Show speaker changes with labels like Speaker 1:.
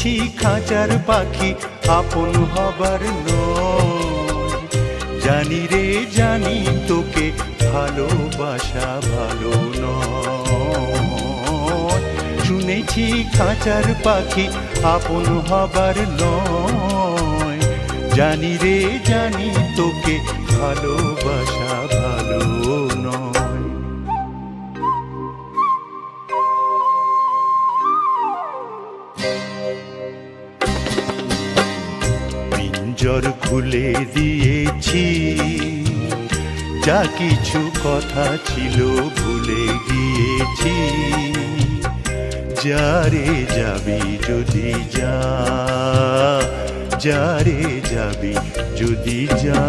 Speaker 1: শুনেছি খাঁচার পাখি আপন হবার নয়, জানি রে জানি তোকে ভালোবাসা ভালো নয়। শুনেছি খাঁচার পাখি আপন হবার নয়, জানি রে জানি তোকে ভালোবাসা ভালো নয়। পিঞ্জর খুলে দিয়েছি, যা কিছু কথা ছিল ভুলে গিয়েছি। যারে যাবি যদি যা, যারে যাবি যদি যা।